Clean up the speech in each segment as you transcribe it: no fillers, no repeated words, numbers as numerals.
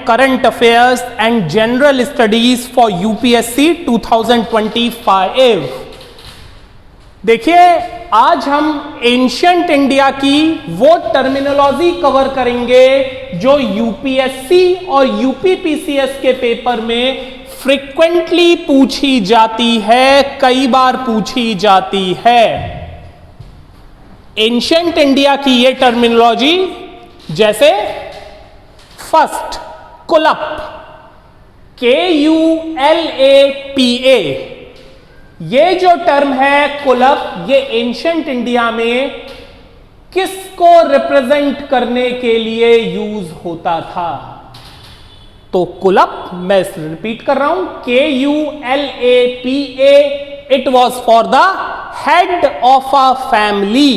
Current affairs and general studies for UPSC 2025। देखिए, आज हम एंशिएंट इंडिया की वो टर्मिनोलॉजी कवर करेंगे जो यूपीएससी और यूपीपीसीएस के पेपर में फ्रीक्वेंटली पूछी जाती है, कई बार पूछी जाती है। एंशिएंट इंडिया की ये टर्मिनोलॉजी, जैसे फर्स्ट कुलप, KULAPA, ये जो टर्म है कुलप, ये एंशिएंट इंडिया में किसको रिप्रेजेंट करने के लिए यूज होता था? तो कुलप, मैं रिपीट कर रहा हूं, KULAPA, it was for the head of a family.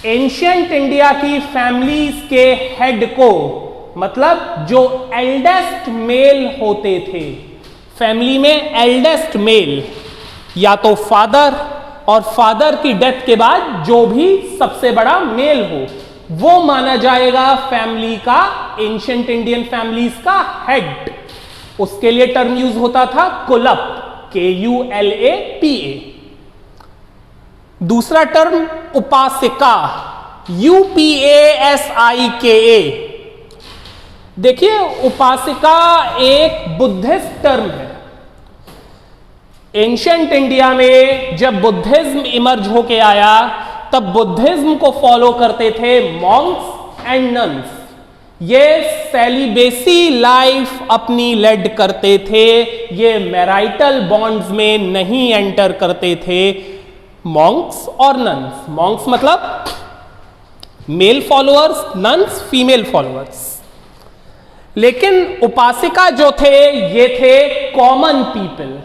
Ancient India की फैमिलीज के हेड को, मतलब जो एल्डेस्ट मेल होते थे, फैमिली में एल्डेस्ट मेल, या तो फादर, और फादर की डेथ के बाद जो भी सबसे बड़ा मेल हो, वो माना जाएगा फैमिली का, एंशिएंट इंडियन फैमिलीज का हेड। उसके लिए टर्म यूज होता था कुलप, KULAPA। दूसरा टर्म उपासिका, UPASIKA। देखिए, उपासिका एक बुद्धिस्ट टर्म है। एंशिएंट इंडिया में जब बुद्धिज्म इमर्ज होके आया, तब बुद्धिज्म को फॉलो करते थे मॉन्क्स एंड नन्स। ये सेलिबेसी लाइफ अपनी लेड करते थे, ये मैराइटल बॉन्ड्स में नहीं एंटर करते थे, मॉन्क्स और नन्स। मॉन्क्स मतलब male followers, nuns female followers. लेकिन उपासिका जो थे, ये थे कॉमन पीपल,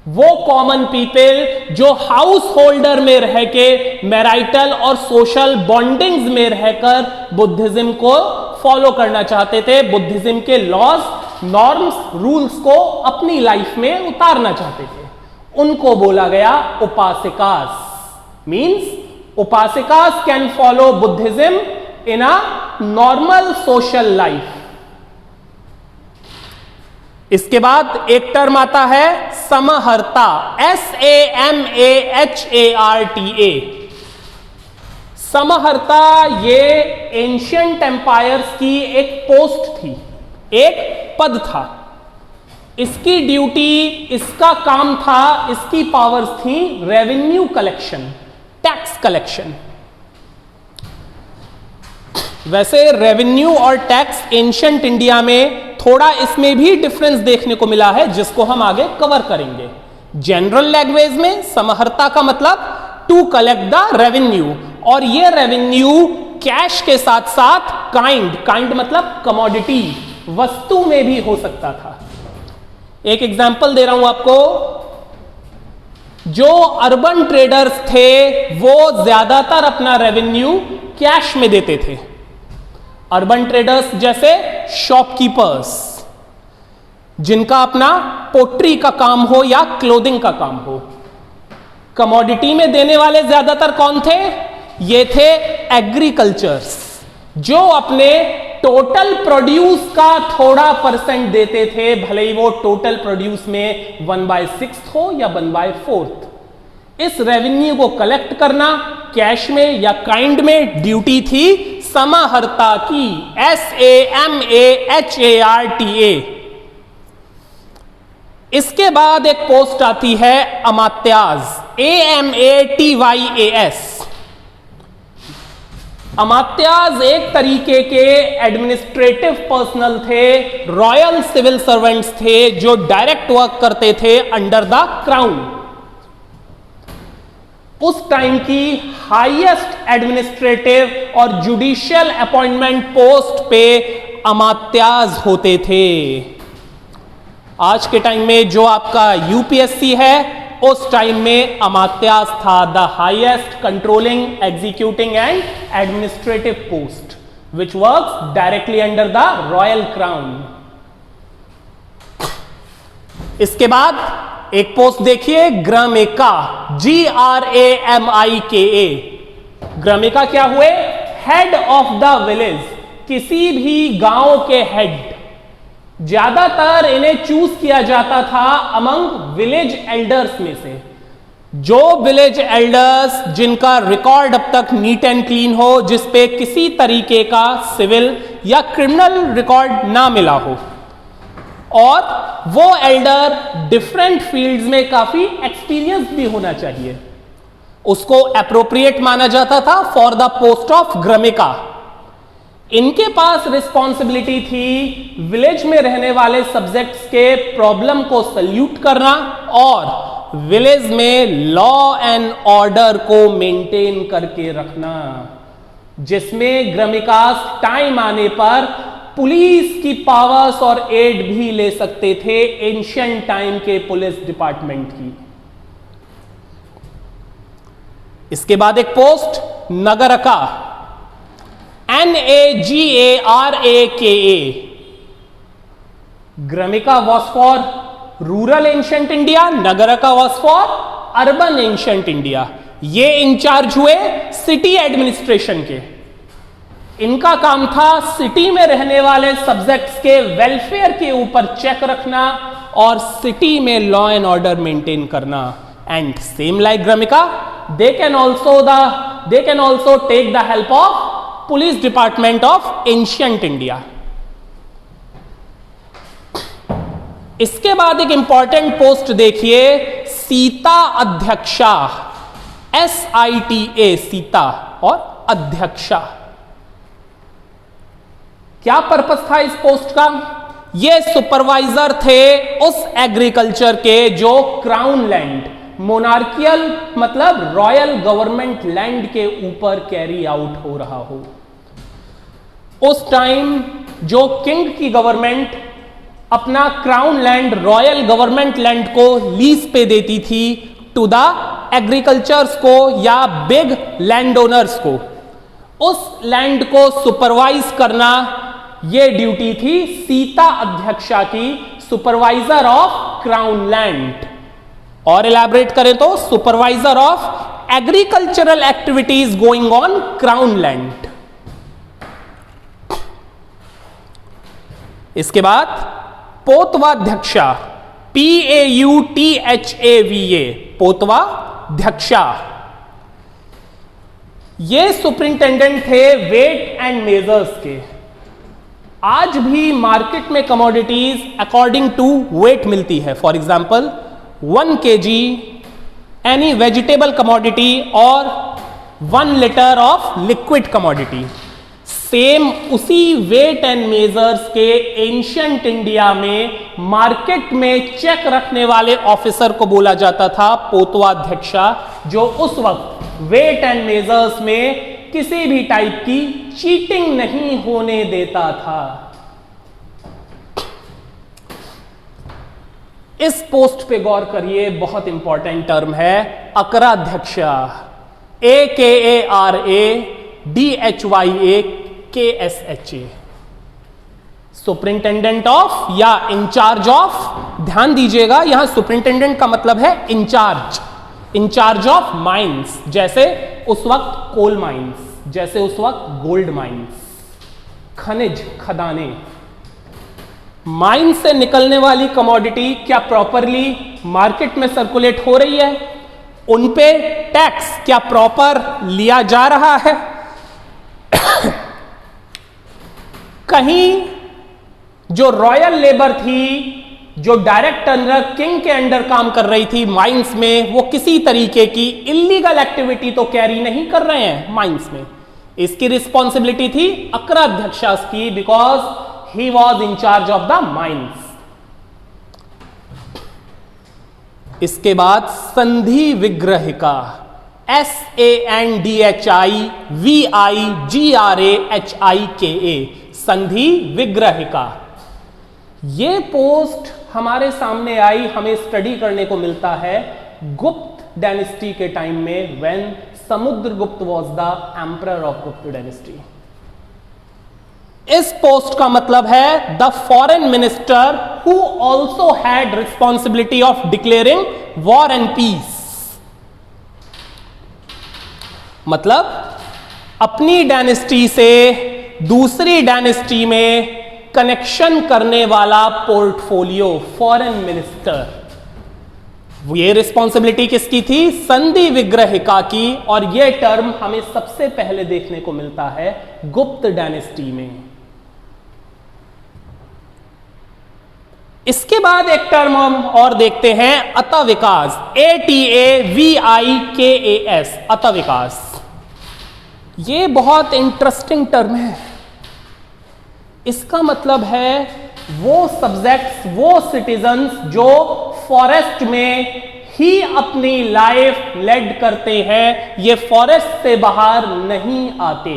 वो कॉमन पीपल जो हाउस होल्डर में रह के मैराइटल और सोशल बॉन्डिंग्स में रहकर बुद्धिज्म को फॉलो करना चाहते थे, बुद्धिज्म के लॉज, नॉर्म्स, रूल्स को अपनी लाइफ में उतारना चाहते थे। उनको बोला गया upasikas. Means upasikas can follow Buddhism in a normal social life. इसके बाद एक टर्म आता है समहर्ता, SAMAHARTA। समहर्ता ये एंशिएंट एम्पायर्स की एक पोस्ट थी, एक पद था। इसकी ड्यूटी, इसका काम था, इसकी पावर्स थी रेवेन्यू कलेक्शन, टैक्स कलेक्शन। वैसे रेवेन्यू और टैक्स एंशिएंट इंडिया में थोड़ा इसमें भी डिफरेंस देखने को मिला है, जिसको हम आगे कवर करेंगे। जनरल लैंग्वेज में समहर्ता का मतलब टू कलेक्ट द रेवेन्यू, और ये रेवेन्यू कैश के साथ साथ काइंड मतलब कमोडिटी, वस्तु में भी हो सकता था। एक एग्जांपल दे रहा हूं आपको। जो अर्बन ट्रेडर्स थे, वो ज्यादातर अपना रेवेन्यू कैश में देते थे। अर्बन ट्रेडर्स जैसे शॉपकीपर्स, जिनका अपना पोट्री का काम हो या क्लोथिंग का काम हो। कमोडिटी में देने वाले ज्यादातर कौन थे? ये थे एग्रीकल्चर्स, जो अपने टोटल प्रोड्यूस का थोड़ा परसेंट देते थे, भले ही वो टोटल प्रोड्यूस में 1/6 हो या 1/4। इस रेवेन्यू को कलेक्ट करना कैश में या काइंड में ड्यूटी थी समहर्ता की, SAMAHARTA। इसके बाद एक पोस्ट आती है अमात्यास, AMATYAS। अमात्यास एक तरीके के एडमिनिस्ट्रेटिव पर्सनल थे, रॉयल सिविल सर्वेंट्स थे, जो डायरेक्ट वर्क करते थे अंडर द क्राउन। उस टाइम की हाईएस्ट एडमिनिस्ट्रेटिव और जुडिशियल अपॉइंटमेंट पोस्ट पे अमात्यास होते थे। आज के टाइम में जो आपका यूपीएससी है, उस टाइम में अमात्यास था the highest controlling, executing and administrative post which works directly under the royal crown. इसके बाद एक पोस्ट देखिए, ग्रामेका, GRAMIKA। ग्रामेका क्या हुए? हेड ऑफ द विलेज, किसी भी गांव के हेड। ज्यादातर इन्हें चूज किया जाता था अमंग विलेज एल्डर्स में से। जो विलेज एल्डर्स जिनका रिकॉर्ड अब तक नीट एंड क्लीन हो, जिसपे किसी तरीके का सिविल या क्रिमिनल रिकॉर्ड ना मिला हो, और वो एल्डर डिफरेंट फील्ड्स में काफी एक्सपीरियंस भी होना चाहिए, उसको एप्रोप्रिएट माना जाता था फॉर द पोस्ट ऑफ ग्रमिका। इनके पास रिस्पॉन्सिबिलिटी थी विलेज में रहने वाले सब्जेक्ट्स के प्रॉब्लम को सल्यूट करना और विलेज में लॉ एंड ऑर्डर को मेंटेन करके रखना, जिसमें ग्रमिकास टाइम आने पर पुलिस की पावर्स और एड भी ले सकते थे एंशिएंट टाइम के पुलिस डिपार्टमेंट की। इसके बाद एक post nagaraka, NAGARAKA। Gramika was for rural ancient India, nagaraka was for urban ancient India. ये इंचार्ज हुए सिटी एडमिनिस्ट्रेशन के। इनका काम था सिटी में रहने वाले सब्जेक्ट्स के वेलफेयर के ऊपर चेक रखना और सिटी में लॉ एंड ऑर्डर मेंटेन करना। And same like gramika, they can also take the help of police department of ancient India। इसके बाद एक इंपॉर्टेंट पोस्ट देखिए, सीता अध्यक्षा, SITA, सीता और अध्यक्षा। क्या पर्पस था इस पोस्ट का? ये सुपरवाइजर थे उस एग्रीकल्चर के जो क्राउन लैंड, मोनार्कियल मतलब रॉयल गवर्नमेंट लैंड के ऊपर कैरी आउट हो रहा हो। उस टाइम जो किंग की गवर्नमेंट अपना crown land, royal government land को लीज पे देती थी टू द एग्रीकल्चर्स को या बिग लैंड ओनर्स को, उस लैंड को सुपरवाइज करना ये ड्यूटी थी सीता अध्यक्षा की, सुपरवाइजर ऑफ क्राउन लैंड। और इलैबोरेट करें तो supervisor of agricultural activities going on crown land. इसके बाद पोतवाध्यक्षा, PAUTHAVA, पोतवाध्यक्षा। ये सुपरिंटेंडेंट थे वेट एंड मेजर्स के। आज भी मार्केट में कमोडिटीज अकॉर्डिंग टू वेट मिलती है। For example 1 kg any vegetable commodity और 1 litre of liquid commodity, same उसी वेट एंड मेजर्स के एंशिएंट इंडिया में मार्केट में चेक रखने वाले ऑफिसर को बोला जाता था पोतवाध्यक्षा, जो उस वक्त वेट एंड मेजर्स में किसी भी टाइप की चीटिंग नहीं होने देता था। इस पोस्ट पे गौर करिए, बहुत इंपॉर्टेंट टर्म है अकराध्यक्षा, AKARADHYAKSHA, सुपरिंटेंडेंट ऑफ या इंचार्ज ऑफ। ध्यान दीजिएगा, यहां सुपरिंटेंडेंट का मतलब है इंचार्ज, इंचार्ज ऑफ माइंस, जैसे उस वक्त कोल माइंस, जैसे उस वक्त गोल्ड माइंस, खनिज खदाने। माइन से निकलने वाली कमोडिटी क्या प्रॉपरली मार्केट में सर्कुलेट हो रही है? उन पे टैक्स क्या प्रॉपर लिया जा रहा है? कहीं जो रॉयल लेबर थी, जो डायरेक्ट अंडर किंग के अंडर काम कर रही थी माइंस में, वो किसी तरीके की इलीगल एक्टिविटी तो कैरी नहीं कर रहे हैं माइंस में। इसकी रिस्पॉन्सिबिलिटी थी अकराध्यक्षा की, because he was in charge of the mines। इसके बाद संधि विग्रहिका, SANDHIVIGRAHIKA, संधि विग्रहिका। ये पोस्ट हमारे सामने आई, हमें स्टडी करने को मिलता है गुप्त डायनेस्टी के टाइम में, when Samudragupta was the emperor of Gupta dynasty. इस पोस्ट का मतलब है the foreign minister who also had responsibility of declaring war and peace. मतलब अपनी डायनेस्टी से दूसरी डायनेस्टी में कनेक्शन करने वाला पोर्टफोलियो, फॉरेन मिनिस्टर। ये रिस्पॉन्सिबिलिटी किसकी थी? संधि विग्रहिका की। और ये टर्म हमें सबसे पहले देखने को मिलता है गुप्त डायनेस्टी में। इसके बाद एक टर्म हम और देखते हैं, अतविकास, ATAVIKAS, अतविकास। ये बहुत इंटरेस्टिंग टर्म है। इसका मतलब है वो सब्जेक्ट्स, वो सिटीजन्स जो फॉरेस्ट में ही अपनी लाइफ लेड करते हैं, ये फॉरेस्ट से बाहर नहीं आते।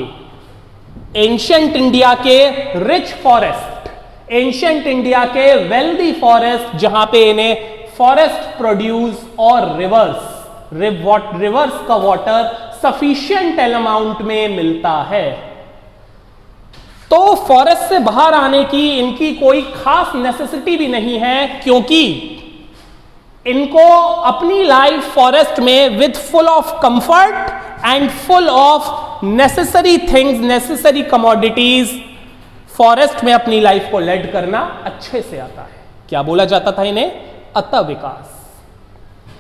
एंशिएंट इंडिया के रिच फॉरेस्ट, एंशिएंट इंडिया के वेल्दी फॉरेस्ट, जहां पे इन्हें फॉरेस्ट प्रोड्यूस और रिवर्स का वाटर सफिशिएंट अमाउंट में मिलता है, तो फॉरेस्ट से बाहर आने की इनकी कोई खास नेसेसिटी भी नहीं है, क्योंकि इनको अपनी लाइफ फॉरेस्ट में with full of comfort and full of necessary things, necessary commodities, forest में अपनी लाइफ को लेड करना अच्छे से आता है। क्या बोला जाता था इन्हें? अतविकास।